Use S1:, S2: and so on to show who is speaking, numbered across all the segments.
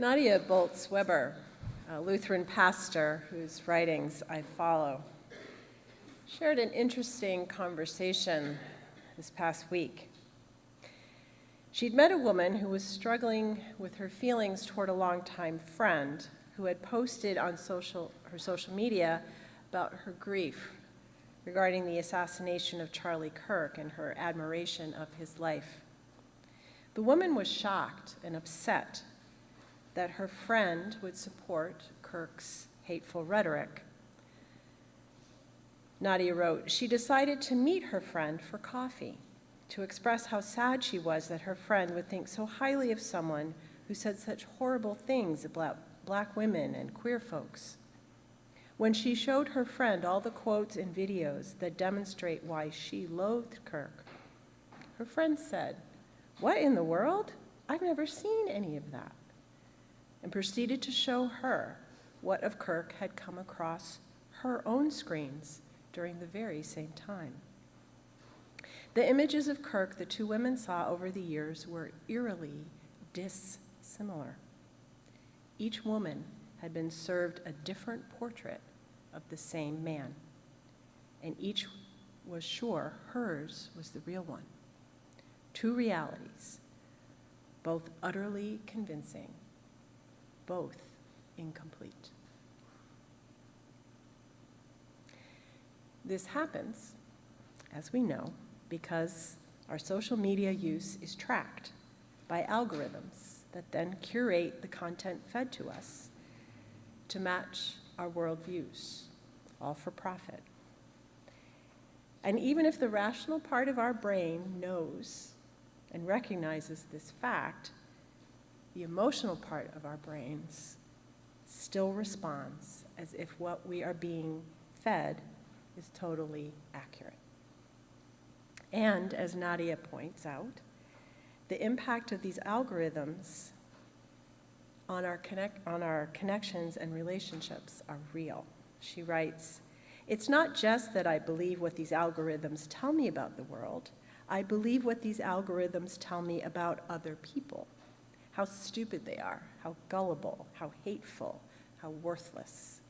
S1: Nadia Boltz-Weber, a Lutheran pastor whose writings I follow, shared an interesting conversation this past week. She'd met a woman who was struggling with her feelings toward a longtime friend who had posted on her social media about her grief regarding the assassination of Charlie Kirk and her admiration of his life. The woman was shocked and upset that her friend would support Kirk's hateful rhetoric. Nadia wrote, she decided to meet her friend for coffee, to express how sad she was that her friend would think so highly of someone who said such horrible things about Black women and queer folks. When she showed her friend all the quotes and videos that demonstrate why she loathed Kirk, her friend said, "What in the world? I've never seen any of that," and proceeded to show her what of Kirk had come across her own screens during the very same time. The images of Kirk the two women saw over the years were eerily dissimilar. Each woman had been served a different portrait of the same man, and each was sure hers was the real one. Two realities, both utterly convincing, both incomplete. This happens, as we know, because our social media use is tracked by algorithms that then curate the content fed to us to match our worldviews, all for profit. And even if the rational part of our brain knows and recognizes this fact, the emotional part of our brains still responds as if what we are being fed is totally accurate. And as Nadia points out, the impact of these algorithms on our connections and relationships are real. She writes, "It's not just that I believe what these algorithms tell me about the world. I believe what these algorithms tell me about other people. How stupid they are, how gullible, how hateful, how worthless.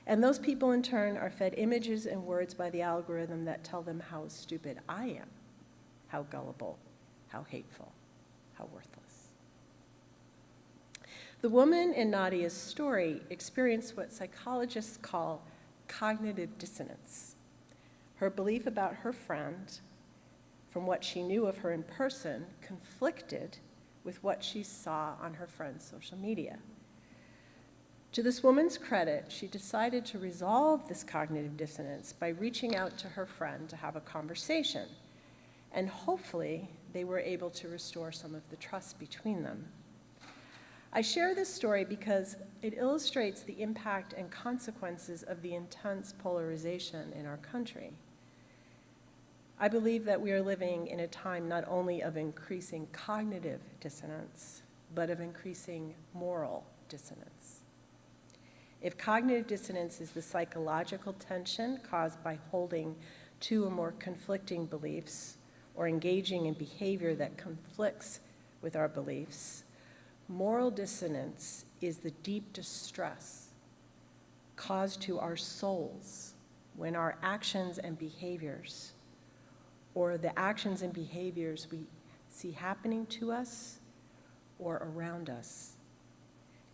S1: And those people in turn are fed images and words by the algorithm that tell them how stupid I am, how gullible, how hateful, how worthless." The woman in Nadia's story experienced what psychologists call cognitive dissonance. Her belief about her friend, from what she knew of her in person, conflicted with what she saw on her friend's social media. To this woman's credit, she decided to resolve this cognitive dissonance by reaching out to her friend to have a conversation, and hopefully they were able to restore some of the trust between them. I share this story because it illustrates the impact and consequences of the intense polarization in our country. I believe that we are living in a time not only of increasing cognitive dissonance, but of increasing moral dissonance. If cognitive dissonance is the psychological tension caused by holding two or more conflicting beliefs or engaging in behavior that conflicts with our beliefs, moral dissonance is the deep distress caused to our souls when our actions and behaviors, or the actions and behaviors we see happening to us or around us,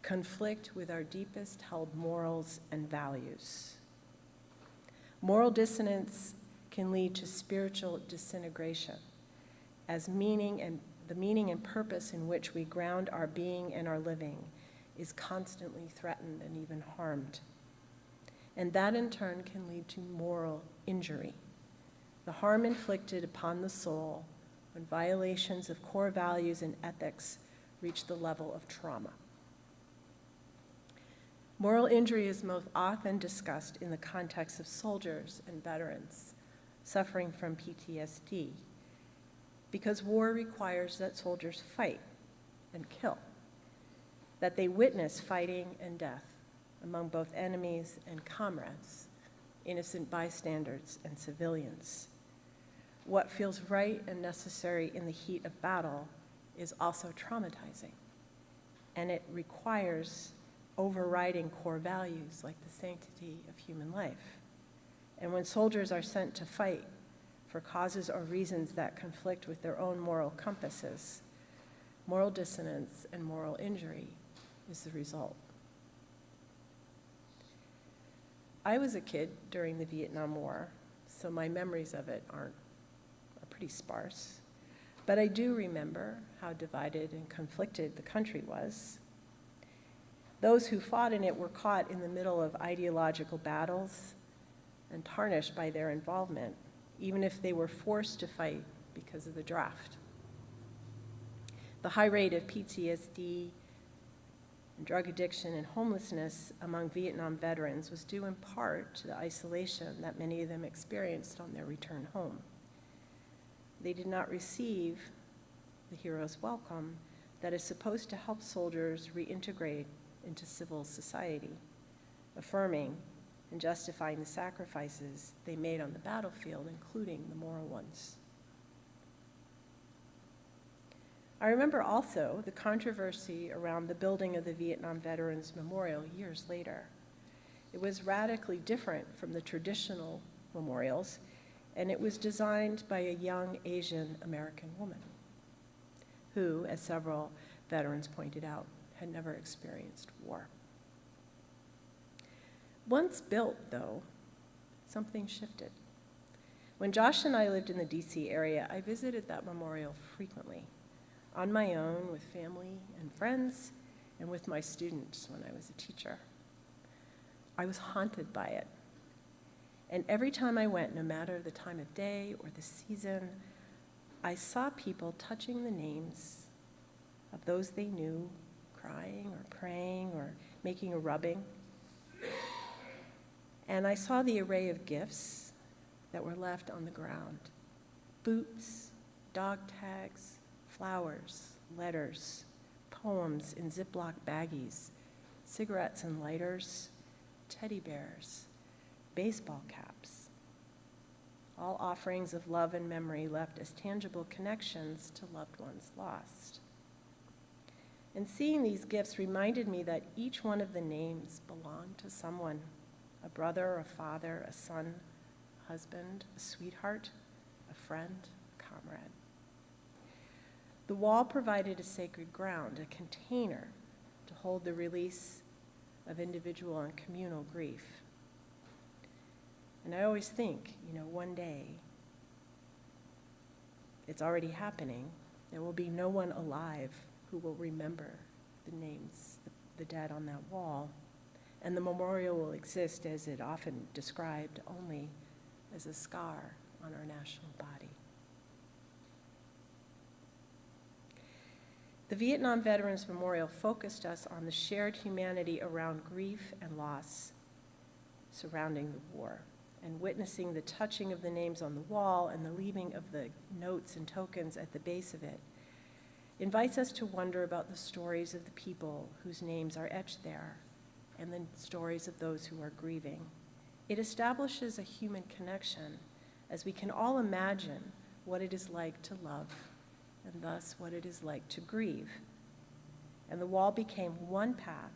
S1: conflict with our deepest held morals and values. Moral dissonance can lead to spiritual disintegration, as the meaning and purpose in which we ground our being and our living is constantly threatened and even harmed. And that in turn can lead to moral injury, the harm inflicted upon the soul when violations of core values and ethics reach the level of trauma. Moral injury is most often discussed in the context of soldiers and veterans suffering from PTSD, because war requires that soldiers fight and kill, that they witness fighting and death among both enemies and comrades, innocent bystanders and civilians. What feels right and necessary in the heat of battle is also traumatizing. and it requires overriding core values like the sanctity of human life. And when soldiers are sent to fight for causes or reasons that conflict with their own moral compasses, moral dissonance and moral injury is the result. I was a kid during the Vietnam War, so my memories of it are pretty sparse. But I do remember how divided and conflicted the country was. Those who fought in it were caught in the middle of ideological battles and tarnished by their involvement, even if they were forced to fight because of the draft. The high rate of PTSD, and drug addiction, and homelessness among Vietnam veterans was due in part to the isolation that many of them experienced on their return home. They did not receive the hero's welcome that is supposed to help soldiers reintegrate into civil society, affirming and justifying the sacrifices they made on the battlefield, including the moral ones. I remember also the controversy around the building of the Vietnam Veterans Memorial years later. It was radically different from the traditional memorials, and it was designed by a young Asian American woman who, as several veterans pointed out, had never experienced war. Once built, though, something shifted. When Josh and I lived in the DC area, I visited that memorial frequently, on my own, with family and friends, and with my students when I was a teacher. I was haunted by it. And every time I went, no matter the time of day or the season, I saw people touching the names of those they knew, crying or praying or making a rubbing. And I saw the array of gifts that were left on the ground: boots, dog tags, flowers, letters, poems in Ziploc baggies, cigarettes and lighters, teddy bears, baseball caps, all offerings of love and memory left as tangible connections to loved ones lost. And seeing these gifts reminded me that each one of the names belonged to someone: a brother, a father, a son, a husband, a sweetheart, a friend, a comrade. The wall provided a sacred ground, a container to hold the release of individual and communal grief. And I always think, one day, it's already happening, there will be no one alive who will remember the names, the dead on that wall, and the memorial will exist, as it often described, only as a scar on our national body. The Vietnam Veterans Memorial focused us on the shared humanity around grief and loss surrounding the war, and witnessing the touching of the names on the wall and the leaving of the notes and tokens at the base of it invites us to wonder about the stories of the people whose names are etched there and the stories of those who are grieving. It establishes a human connection, as we can all imagine what it is like to love, and thus what it is like to grieve. And the wall became one path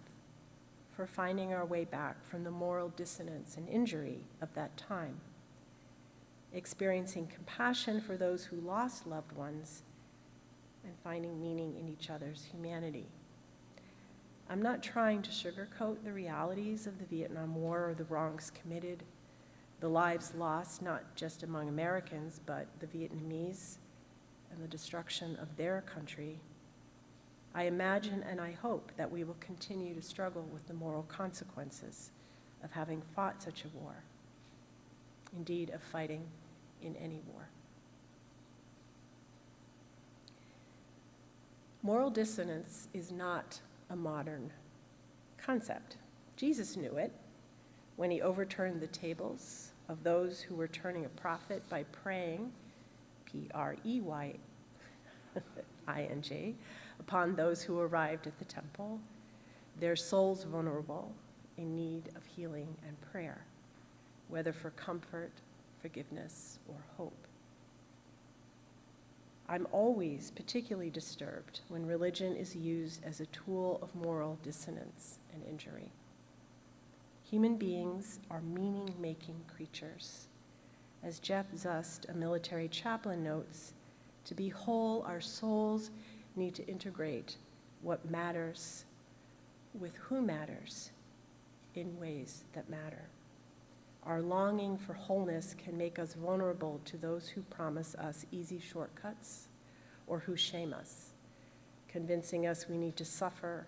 S1: for finding our way back from the moral dissonance and injury of that time, experiencing compassion for those who lost loved ones, and finding meaning in each other's humanity. I'm not trying to sugarcoat the realities of the Vietnam War or the wrongs committed, the lives lost not just among Americans, but the Vietnamese, and the destruction of their country. I imagine and I hope that we will continue to struggle with the moral consequences of having fought such a war, indeed of fighting in any war. Moral dissonance is not a modern concept. Jesus knew it when he overturned the tables of those who were turning a profit by preying, P-R-E-Y-I-N-G, upon those who arrived at the temple, their souls vulnerable, in need of healing and prayer, whether for comfort, forgiveness, or hope. I'm always particularly disturbed when religion is used as a tool of moral dissonance and injury. Human beings are meaning-making creatures. As Jeff Zust, a military chaplain, notes, to be whole, our souls need to integrate what matters with who matters in ways that matter. Our longing for wholeness can make us vulnerable to those who promise us easy shortcuts or who shame us, convincing us we need to suffer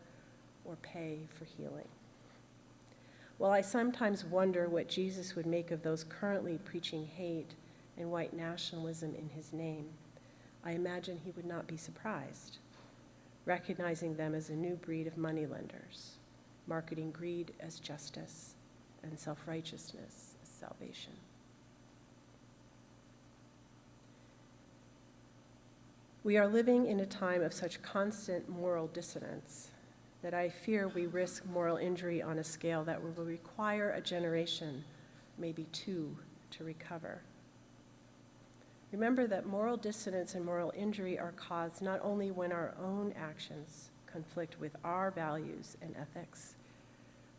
S1: or pay for healing. While I sometimes wonder what Jesus would make of those currently preaching hate and white nationalism in his name, I imagine he would not be surprised, recognizing them as a new breed of moneylenders, marketing greed as justice and self-righteousness as salvation. We are living in a time of such constant moral dissonance that I fear we risk moral injury on a scale that will require a generation, maybe two, to recover. Remember that moral dissonance and moral injury are caused not only when our own actions conflict with our values and ethics,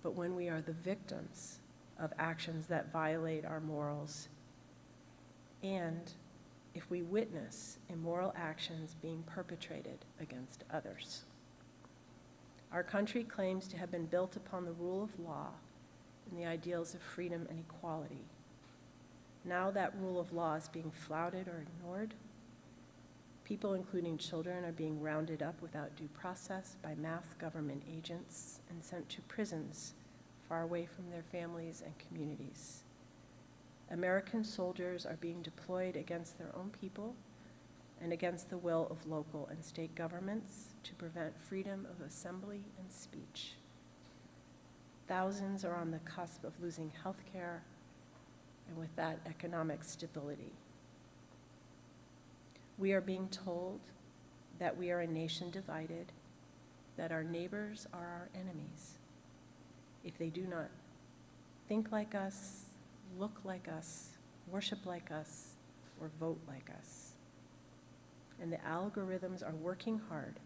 S1: but when we are the victims of actions that violate our morals, and if we witness immoral actions being perpetrated against others. Our country claims to have been built upon the rule of law and the ideals of freedom and equality. Now that rule of law is being flouted or ignored. People, including children, are being rounded up without due process by mass government agents and sent to prisons far away from their families and communities. American soldiers are being deployed against their own people and against the will of local and state governments to prevent freedom of assembly and speech. Thousands are on the cusp of losing health care and with that, economic stability. We are being told that we are a nation divided, that our neighbors are our enemies if they do not think like us, look like us, worship like us, or vote like us. And the algorithms are working hard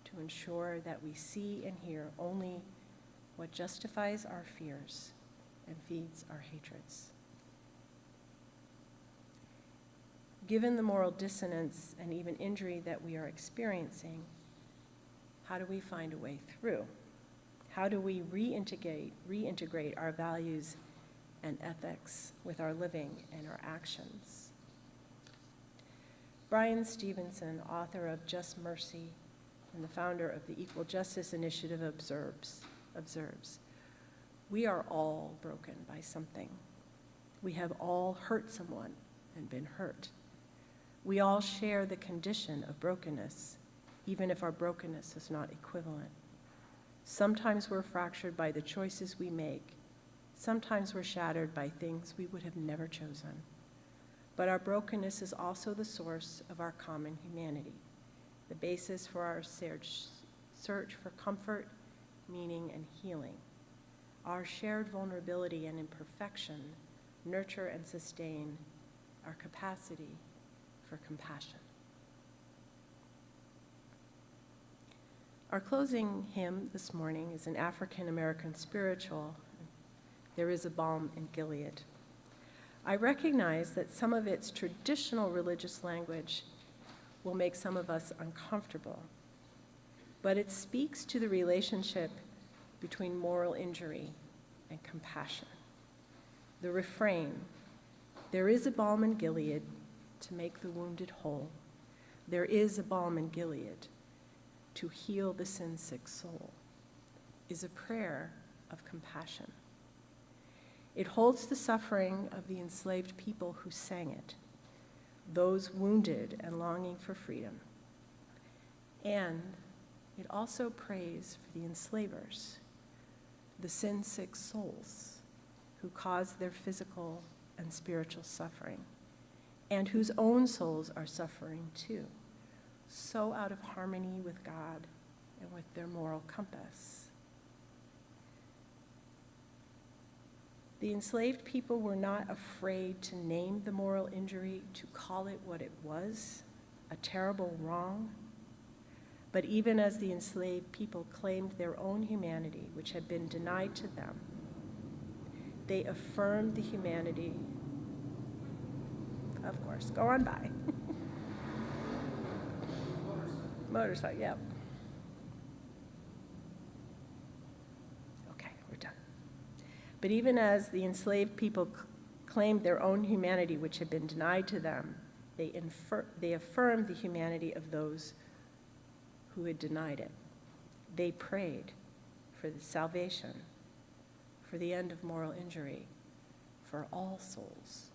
S1: to ensure that we see and hear only what justifies our fears and feeds our hatreds. Given the moral dissonance and even injury that we are experiencing, how do we find a way through? How do we reintegrate our values and ethics with our living and our actions? Brian Stevenson, author of Just Mercy and the founder of the Equal Justice Initiative, observes, we are all broken by something. We have all hurt someone and been hurt. We all share the condition of brokenness, even if our brokenness is not equivalent. Sometimes we're fractured by the choices we make. Sometimes we're shattered by things we would have never chosen. But our brokenness is also the source of our common humanity, the basis for our search for comfort, meaning, and healing. Our shared vulnerability and imperfection nurture and sustain our capacity for compassion. Our closing hymn this morning is an African-American spiritual, There is a Balm in Gilead. I recognize that some of its traditional religious language will make some of us uncomfortable, but it speaks to the relationship between moral injury and compassion. The refrain, there is a balm in Gilead to make the wounded whole. There is a balm in Gilead to heal the sin-sick soul, is a prayer of compassion. It holds the suffering of the enslaved people who sang it, those wounded and longing for freedom. And it also prays for the enslavers, the sin-sick souls who caused their physical and spiritual suffering, and whose own souls are suffering too, so out of harmony with God and with their moral compass. The enslaved people were not afraid to name the moral injury, to call it what it was, a terrible wrong. But even as the enslaved people claimed their own humanity, which had been denied to them, they affirmed the humanity. Of course, go on by. Motorcycle, yeah. Okay, we're done. But even as the enslaved people claimed their own humanity, which had been denied to them, they affirmed the humanity of those who had denied it. They prayed for the salvation, for the end of moral injury, for all souls.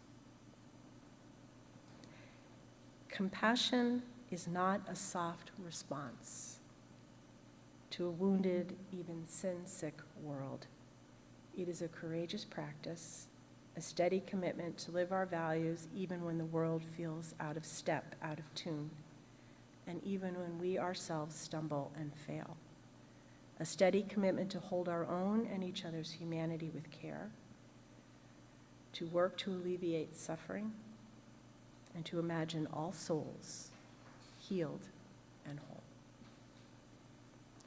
S1: Compassion is not a soft response to a wounded, even sin-sick world. It is a courageous practice, a steady commitment to live our values even when the world feels out of step, out of tune, and even when we ourselves stumble and fail. A steady commitment to hold our own and each other's humanity with care, to work to alleviate suffering, and to imagine all souls healed and whole.